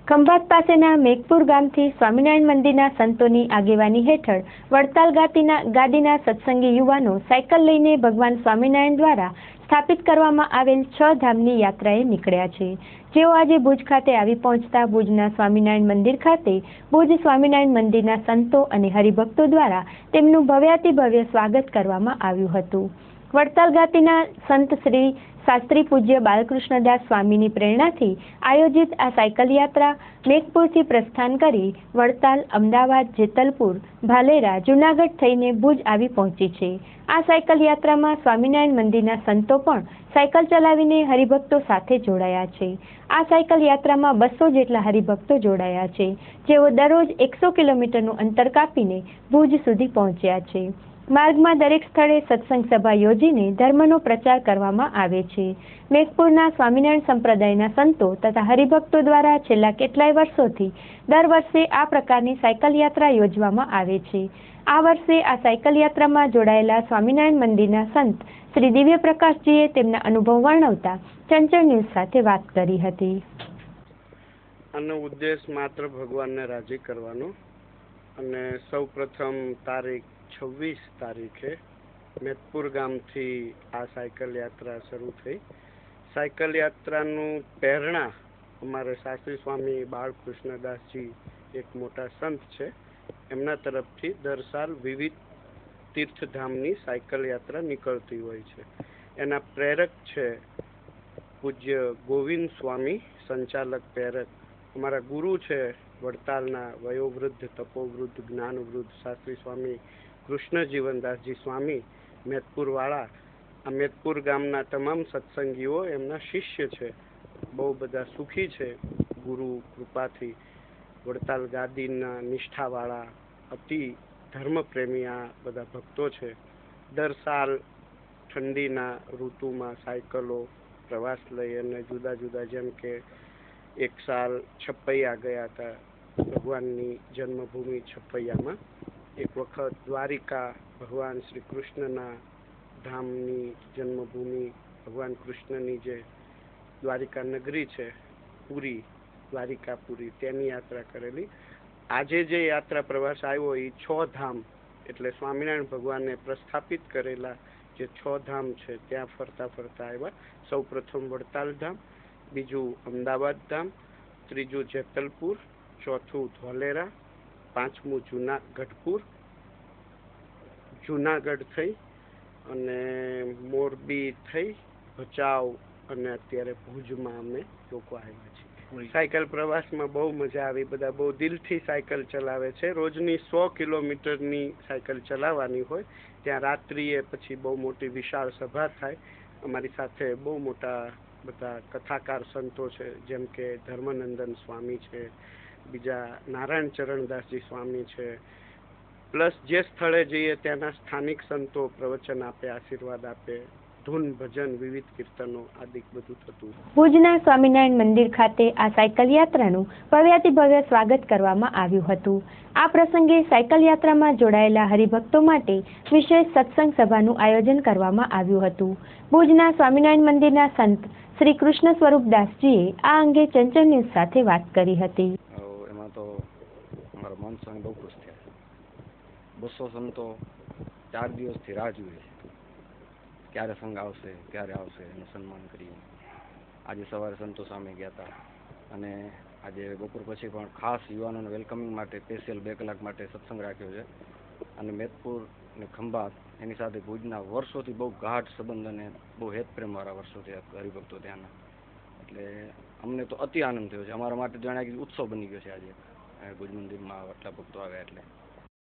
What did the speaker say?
ખંભાત પાસેના મેઘપુર ગામથી સ્વામિનારાયણ મંદિરના સંતોની આગેવાની હેઠળ વડતાલ ગાદીના સત્સંગી યુવાનો સાયકલ લઈને ભગવાન સ્વામિનારાયણ દ્વારા સ્થાપિત કરવામાં આવેલ 6 ધામની યાત્રાએ નીકળ્યા છે, જેઓ આજે ભુજ ખાતે આવી પહોંચતા ભુજના સ્વામિનારાયણ મંદિર ખાતે ભુજ સ્વામિનારાયણ મંદિરના સંતો અને હરિભક્તો દ્વારા તેમનું ભવ્યાતિભવ્ય સ્વાગત કરવામાં આવ્યું હતું। વડતાલ ગાદીના સંત શ્રી શાસ્ત્રી પૂજ્ય બાલકૃષ્ણદાસ સ્વામીની પ્રેરણાથી આયોજિત આ સાયકલ યાત્રા મેઘપુરથી પ્રસ્થાન કરી વડતાલ, અમદાવાદ, જેતલપુર, ભાલેરા, જૂનાગઢ થઈને ભુજ આવી પહોંચી છે। આ સાયકલ યાત્રામાં સ્વામિનારાયણ મંદિરના સંતો પણ સાયકલ ચલાવીને હરિભક્તો સાથે જોડાયા છે। આ સાયકલ યાત્રામાં 200 જેટલા હરિભક્તો જોડાયા છે, જેઓ દરરોજ 100 કિલોમીટરનું અંતર કાપીને ભુજ સુધી પહોંચ્યા છે। માર્ગમાં દરેક સ્થળે સત્સંગ સભા યોજીને ધર્મનો પ્રચાર કરવામાં આવે છે। મેઘપુરના સ્વામિનારાયણ સંપ્રદાયના સંતો તથા હરિભક્તો દ્વારા છેલ્લા કેટલાય વર્ષોથી દર વર્ષે આ પ્રકારની સાયકલ યાત્રા યોજવામાં આવે છે। આ વર્ષે આ સાયકલ યાત્રામાં જોડાયેલા સ્વામિનારાયણ મંદિરના સંત શ્રી દિવ્ય પ્રકાશજીએ તેમના અનુભવ વર્ણવતા ચંચળ ન્યૂઝ સાથે વાત કરી હતી। આનો ઉદ્દેશ માત્ર ભગવાનને રાજી કરવાનો અને સૌપ્રથમ તારીખ 26 તારીખે મેઘપુર ગામથી આ સાયકલ યાત્રા શરૂ થઈ। સાયકલ યાત્રાનું પ્રેરણા અમારે શાસ્ત્રી સ્વામી બાળકૃષ્ણદાસજી એક મોટા સંત છે, એમના તરફથી દર સાલ વિવિધ તીર્થધામની સાયકલ યાત્રા નીકળતી હોય છે। એના પ્રેરક છે પૂજ્ય ગોવિંદ સ્વામી, સંચાલક પ્રેરક અમારા ગુરુ છે વડતાલના વયોવૃદ્ધ, તપોવૃદ્ધ, જ્ઞાનવૃદ્ધ શાસ્ત્રી સ્વામી કૃષ્ણજીવનદાસજી સ્વામી મેઘપુર વાળા। આ મેઘપુર ગામના તમામ સત્સંગીઓ એમના શિષ્ય છે, બહુ બધા સુખી છે ગુરુ કૃપાથી। વડતાલ ગાદીના નિષ્ઠાવાળા અતિ ધર્મપ્રેમી આ બધા ભક્તો છે। દર સાલ ઠંડીના ઋતુમાં સાયકલો પ્રવાસ લઈ અને જુદા જુદા, જેમ કે એક સાલ છપૈયા ગયા હતા, ભગવાનની જન્મભૂમિ છપૈયામાં। એક વખત દ્વારિકા, ભગવાન શ્રી કૃષ્ણના ધામની જન્મભૂમિ, ભગવાન કૃષ્ણની જે દ્વારિકા નગરી છે પુરી, દ્વારિકાપુરી, તેની યાત્રા કરેલી। આજે જે યાત્રા પ્રવાસ આવ્યો એ 6 ધામ એટલે સ્વામિનારાયણ ભગવાને પ્રસ્થાપિત કરેલા જે 6 ધામ છે ત્યાં ફરતા ફરતા આવ્યા। સૌ પ્રથમ વડતાલ ધામ, બીજું અમદાવાદ ધામ, ત્રીજું જેતલપુર, ચોથું ધોલેરા, પાંચમું જૂનાગઢપુર, જૂનાગઢ થઈ અને મોરબી થઈ, ભચાઉ અને અત્યારે ભુજમાં અમે લોકો આવ્યા છીએ। સાયકલ પ્રવાસમાં બહુ મજા આવી, બધા બહુ દિલથી સાયકલ ચલાવે છે। રોજની 100 કિલોમીટરની સાયકલ ચલાવવાની હોય, ત્યાં રાત્રિએ પછી બહુ મોટી વિશાળ સભા થાય। અમારી સાથે બહુ મોટા બધા કથાકાર સંતો છે, જેમ કે ધર્મનંદન સ્વામી છે, બીજા નારાયણ ચરણદાસજી સ્વામી છે, પ્લસ જે સ્થળે જઈએ ત્યાંના સ્થાનિક સંતો પ્રવચન આપે, આશીર્વાદ આપે, ધૂન ભજન, વિવિધ કીર્તનો આદિ બધું થતું। ભુજના સ્વામિનારાયણ મંદિર ખાતે આ સાયકલ યાત્રાનું ભવ્યાતિભવ્ય સ્વાગત કરવામાં આવ્યું હતું। આ પ્રસંગે સાયકલ યાત્રામાં જોડાયેલા હરિભક્તો માટે વિશેષ સત્સંગ સભાનું આયોજન કરવામાં આવ્યું હતું। ભુજના સ્વામિનારાયણ મંદિરના સંત શ્રી કૃષ્ણ સ્વરૂપદાસજીએ આ અંગે ચંચળ ન્યૂઝ સાથે વાત કરી હતી। એમાં તો અમારા મન સ્વામી બહુ ખુશ થયા। 200 સંતો 4 દિવસથી રાહ જુએ છે, ક્યારે સંઘ આવશે, ક્યારે આવશે, એનું સન્માન કરીએ। આજે સવારે સંતો સામે ગયા હતા અને આજે બપોર પછી પણ ખાસ યુવાનોને વેલકમિંગ માટે સ્પેશિયલ 2 કલાક માટે સત્સંગ રાખ્યો છે। અને મેઘપુર અને ખંભાત એની સાથે ભુજના વર્ષોથી બહુ ગાઢ સંબંધ અને બહુ હેતપ્રેમવાળા વર્ષોથી હરિભક્તો ત્યાંના, એટલે અમને તો અતિ આનંદ થયો છે। અમારા માટે જાણે કે ઉત્સવ બની ગયો છે આજે ભુજ મંદિરમાં આટલા ભક્તો આવ્યા એટલે।